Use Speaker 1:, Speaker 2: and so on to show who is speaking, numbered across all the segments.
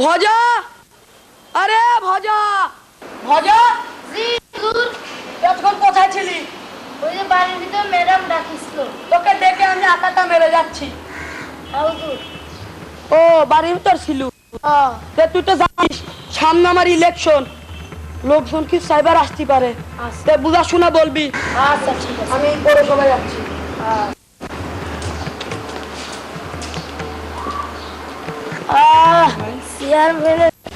Speaker 1: ভজা, আরে ভজা, ভজা
Speaker 2: জি হুজুর।
Speaker 1: এতক্ষণ কোথায় ছিলি?
Speaker 2: ওই যে বাড়ির ভিতর ম্যাডাম ডাকিছিল।
Speaker 1: তোকে দেখে আমি আকাটা মেরে যাচ্ছি।
Speaker 2: হুজুর।
Speaker 1: ও বাড়ির ভিতর ছিল?
Speaker 2: হ্যাঁ।
Speaker 1: তুই তো জানিস সামনে আমার ইলেকশন, লোকজন কি সাইবার আসতে পারে,
Speaker 2: আচ্ছা
Speaker 1: বুঝা শোনা বলবি।
Speaker 2: আচ্ছা ঠিক আছে।
Speaker 1: আমি পৌরসভায় যাচ্ছি।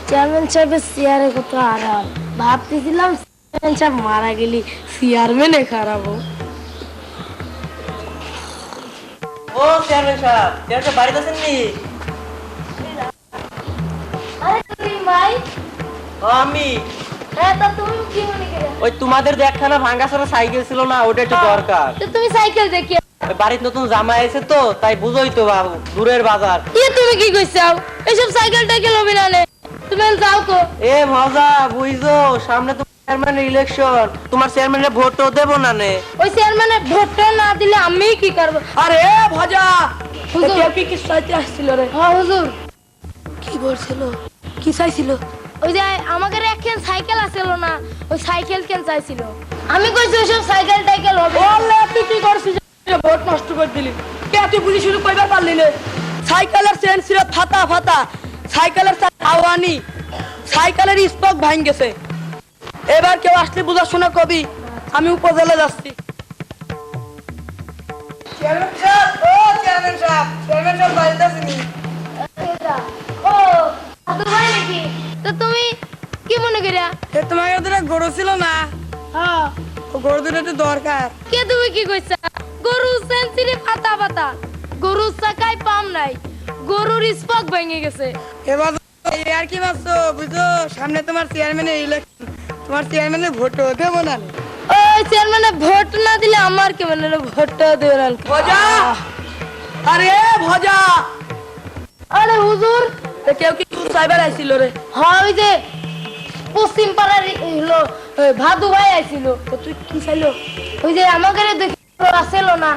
Speaker 2: চেয়ারম্যান সাহেবের চেয়ারে কত আরাম। ভাবতেছিলাম চেয়ারম্যান সাহেব মারা গেলি চেয়ারম্যানে খারাপ।
Speaker 3: ও চেয়ারম্যান সাহেব, চেয়ারম্যান সাহেব বাড়িতে আছেন নি?
Speaker 2: আরে তুমি ভাই?
Speaker 3: ও আমি।
Speaker 2: হ্যাঁ, তা তুমি কি মনে করে?
Speaker 3: ওই তোমাদের যে একখানা ভাঙাচোরা সাইকেল ছিল না, ওটা একটু দরকার।
Speaker 2: তো তুমি সাইকেল দেখি।
Speaker 3: ওই বাড়িতে নতুন জামাই এসে তো, তাই বুঝোই তো বাবু, দূরের বাজার।
Speaker 2: তুমি কি কইছাও? এসব সাইকেল টাইকেল হবে না নে। তুমি যাও তো।
Speaker 3: এ মজা বুঝছো, সামনে তো চেয়ারম্যানের ইলেকশন, তোমার চেয়ারম্যানের ভোটও দেবো না নে।
Speaker 2: ওই চেয়ারম্যানের ভোটটা না দিলে আমি কি করব?
Speaker 1: আরে ভজা,
Speaker 2: হুজুর।
Speaker 1: কেউ কি চাইতে আসছিল রে?
Speaker 2: হ্যাঁ হুজুর।
Speaker 1: কি বলছিল, কি চাইছিল?
Speaker 2: ওই যে আমাদের একখান সাইকেল আছিল না, ওই সাইকেল কেন চাইছিল। আমি কইছি ওসব সাইকেল টাইকেল হবে।
Speaker 1: বললে তুই কি করছিস? ভোট নষ্ট করে দিলি। কে তুই বুঝি শুরু কইবার পারলি না? সাইকেলের চেন ছিল ফাটা ফাটা, সাইকেলের আওয়ানি, সাইকেলের স্পক ভাঙ গেছে। এবার কেউ আসলে বুঝা শোনা কবি, আমি উপজেলা যাচ্ছি। চেয়ারম্যান সাহেব, ও চেয়ারম্যান সাহেব, চেয়ারম্যান সাহেব বাড়িতে আসেনি।
Speaker 2: ও আদু ভাই নাকি? তো তুমি কি মনে করিয়া?
Speaker 1: তোমার ওদের গরু ছিল না?
Speaker 2: হ্যাঁ।
Speaker 1: ও গরু দুটো একটু দরকার।
Speaker 2: কে তুমি কি কইছা? গরু সেন্সিরি পাতা পাতা, গরুর চাকায় পাম নাই, গরুর স্পক ভেঙে গেছে।
Speaker 1: এবার আর কি ভাবছো বুঝো, সামনে তোমার চেয়ারম্যানের ইলেকশন, তোমার চেয়ারম্যানের ভোটও দেবো না।
Speaker 2: ওই চেয়ারম্যানে ভোট না দিলে আমার কি মনে হলো ভোটটা দেবে না।
Speaker 1: ভজা, আরে ভজা,
Speaker 2: আরে হুজুর,
Speaker 1: কেউ কি সাইবার আইছিল রে?
Speaker 2: হ্যাঁ ওই যে পশ্চিম পাড়ার হলো ভাদু ভাই আইছিল।
Speaker 1: তো তুই কি চাইলো?
Speaker 2: ওই যে আমাদের দেখে আসছিল না,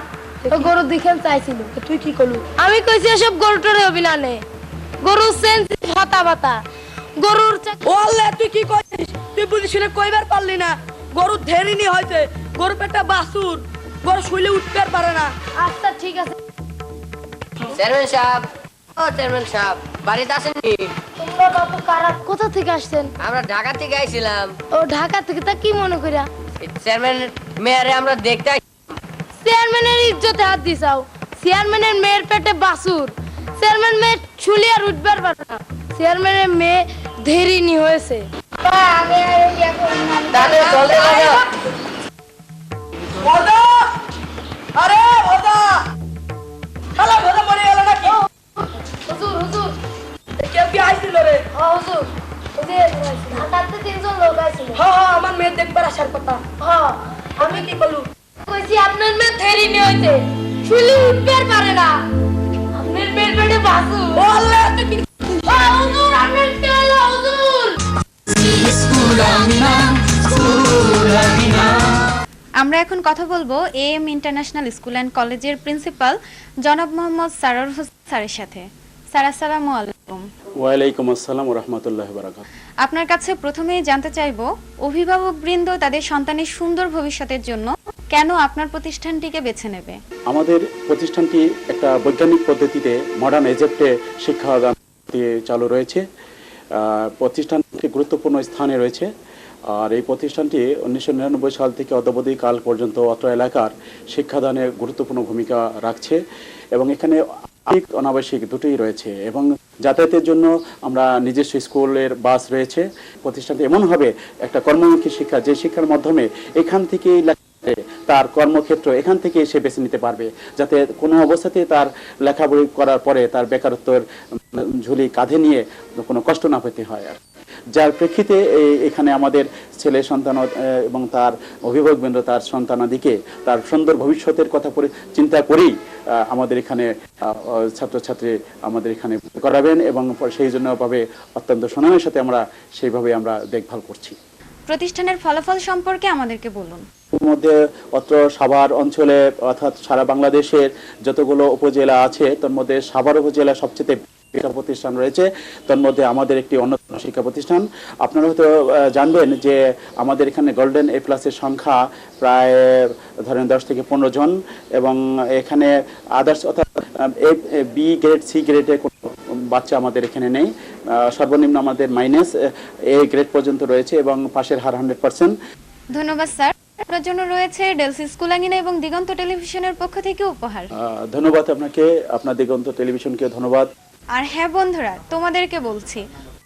Speaker 2: ওই গরু দেখেন চাইছিল।
Speaker 1: তো তুই কি করলু?
Speaker 2: আমি কইছি এসব গরুটারে হবি না নে, গরু সেন্সি ভাতা ভাতা, গরুর
Speaker 1: ও আল্লাহ, তুই কি কইছিস? তুই বুঝি শুনে কইবার পারলি না? গরু ধেরিনি হইছে, গরু পেটটা বাসুর, গরু শুইলে উঠতে পারে না।
Speaker 2: আচ্ছা ঠিক আছে।
Speaker 4: চেয়ারম্যান সাহেব, ও চেয়ারম্যান সাহেব, বাড়িতে আসেননি?
Speaker 2: তোমরা বাবু কারা কোথা থেকে আসছেন?
Speaker 4: আমরা ঢাকা থেকে আইছিলাম।
Speaker 2: ও ঢাকা থেকে, তা কি মনে করিয়া?
Speaker 4: চেয়ারম্যান মেয়ারে আমরা দেখতে
Speaker 2: চেয়ারম্যানের ইজ্জতে হাত দিছাও। চেয়ারম্যানের মেয়ের পেটে বাসুর, চেয়ারম্যান মেয়ে ছুলি আর উঠবার পারে না। চেয়ারম্যানের মেয়ে ধেরিনি হয়েছে।
Speaker 4: তাহলে চলে যাও।
Speaker 1: ভজা, আরে ভজা, শালা ভজা মরে গেল নাকি?
Speaker 2: হুজুর হুজুর,
Speaker 1: কেউ কি আইছিল রে?
Speaker 2: হ্যাঁ হুজুর, ওই যে ঢাকাতে 3জন লোক আইছিল।
Speaker 1: হ্যাঁ হ্যাঁ, আমার মেয়ে দেখবার আসার কথা।
Speaker 2: হ্যাঁ,
Speaker 1: আমি কি করলু?
Speaker 2: কইছি আপনার মেয়ে ধেরিনি হয়েছে, ছুলি উঠবার পারে না, আপনার মেয়ের পেটে বাসুর।
Speaker 1: ও আল্লাহ, তুই কি?
Speaker 2: ও হুজুর, আপনার কি হলো হুজুর?
Speaker 5: আমরা এখন কথা বলবো AM ইন্টারন্যাশনাল স্কুল অ্যান্ড কলেজের প্রিন্সিপাল জনাব মোহাম্মদ সারোয়ার হোসেন স্যারের সাথে। স্যার আসসালামু আলাইকুম।
Speaker 6: ওয়ালাইকুম আসসালাম ওয়া রাহমাতুল্লাহি ওয়া বারাকাতুহু।
Speaker 5: আপনার কাছে প্রথমেই জানতে চাইবো, অভিভাবকবৃন্দ তাদের সন্তানের সুন্দর ভবিষ্যতের জন্য কেন আপনার প্রতিষ্ঠানটিকে বেছে নেবে?
Speaker 6: আমাদের প্রতিষ্ঠানটি একটা বৈজ্ঞানিক পদ্ধতিতে মডার্ন ইজিপ্টে শিক্ষাদান চালু রয়েছে। প্রতিষ্ঠানটি গুরুত্বপূর্ণ স্থানে রয়েছে। আর এই প্রতিষ্ঠানটি 1999 সাল থেকে অদ্যাবধি কাল পর্যন্ত অত্র এলাকার শিক্ষাদানে গুরুত্বপূর্ণ ভূমিকা রাখছে এবং এখানে আবাসিক অনাবাসিক দুটোই রয়েছে এবং যাতায়াতের জন্য আমরা নিজস্ব স্কুলের বাস রয়েছে। প্রতিষ্ঠানটি এমন হবে একটা কর্মমুখী শিক্ষা, যে শিক্ষার মাধ্যমে এখান থেকেই তার কর্মক্ষেত্র এখান থেকে এসে বেছে নিতে পারবে, যাতে কোনো অবস্থাতে তার লেখাপড়ি করার পরে তার বেকারত্বের ঝুলি কাঁধে নিয়ে কোনো কষ্ট না পেতে হয়। আর যার প্রেক্ষিতে এখানে আমাদের ছেলে সন্তান এবং তার অভিভাবকবৃন্দ তার সন্তানাদিকে তার সুন্দর ভবিষ্যতের কথা চিন্তা করেই আমাদের এখানে ছাত্রছাত্রী আমাদের এখানে করাবেন এবং সেই জন্য ভাবে অত্যন্ত সুনামের সাথে আমরা সেইভাবে আমরা দেখভাল করছি।
Speaker 5: প্রতিষ্ঠানের ফলাফল সম্পর্কে আমাদেরকে বলুন।
Speaker 6: এর মধ্যে অত্র সাভার অঞ্চলে অর্থাৎ সারা বাংলাদেশের যতগুলো উপজেলা আছে তার মধ্যে সাভার উপজেলা সবচেয়ে শিক্ষা প্রতিষ্ঠান রয়েছে, তার মধ্যে আমাদের একটি অন্যতম শিক্ষা প্রতিষ্ঠান। আপনারা হয়তো জানবেন যে আমাদের এখানে গোল্ডেন এ প্লাসের সংখ্যা প্রায় ধরেন 10 থেকে 15 জন, এবং এখানে আদার্স অর্থাৎ বি গ্রেড সি গ্রেডের কোনো বাচ্চা আমাদের এখানে নেই। সর্বনিম্ন আমাদের মাইনাস এ গ্রেড পর্যন্ত রয়েছে এবং পাশের হার 100%।
Speaker 5: ধন্যবাদ স্যার। আপনার জন্য রয়েছে ডেলসি স্কুল আঙ্গিনা এবং দিগন্ত টেলিভিশনের পক্ষ থেকে উপহার।
Speaker 6: ধন্যবাদ আপনাকে, আপনার দিগন্ত টেলিভিশনকে ধন্যবাদ।
Speaker 5: আর হ্যাঁ বন্ধুরা, তোমাদেরকে বলছি,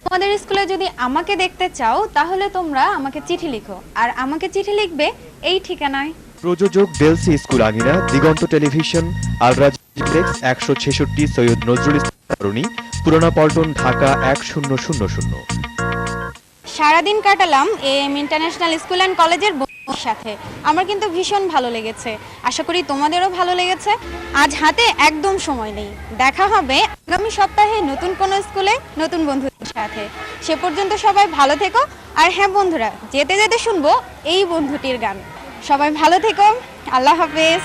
Speaker 5: তোমাদের স্কুলে যদি আমাকে দেখতে চাও তাহলে তোমরা আমাকে চিঠি লিখো, আর আমাকে চিঠি লিখবে এই ঠিকানায়।
Speaker 7: প্রযোজক ডেলসি স্কুল আঙিনা, দিগন্ত টেলিভিশন, আলরাজ কমপ্লেক্স, 166 সৈয়দ নজরুল ইসলাম তরুণী, পুরানা পল্টন, ঢাকা 1000।
Speaker 5: সারাদিন কাটালাম এএম ইন্টারন্যাশনাল স্কুল অ্যান্ড কলেজের বন্ধুদের সাথে। আমার কিন্তু ভীষণ ভালো লেগেছে, আশা করি তোমাদেরও ভালো লেগেছে। আজ হাতে একদম সময় নেই, দেখা হবে আগামী সপ্তাহে নতুন কোনো স্কুলে নতুন বন্ধুদের সাথে। সে পর্যন্ত সবাই ভালো থেকো। আর হ্যাঁ বন্ধুরা, যেতে যেতে শুনবো এই বন্ধুটির গান। সবাই ভালো থেকো, আল্লাহ হাফেজ।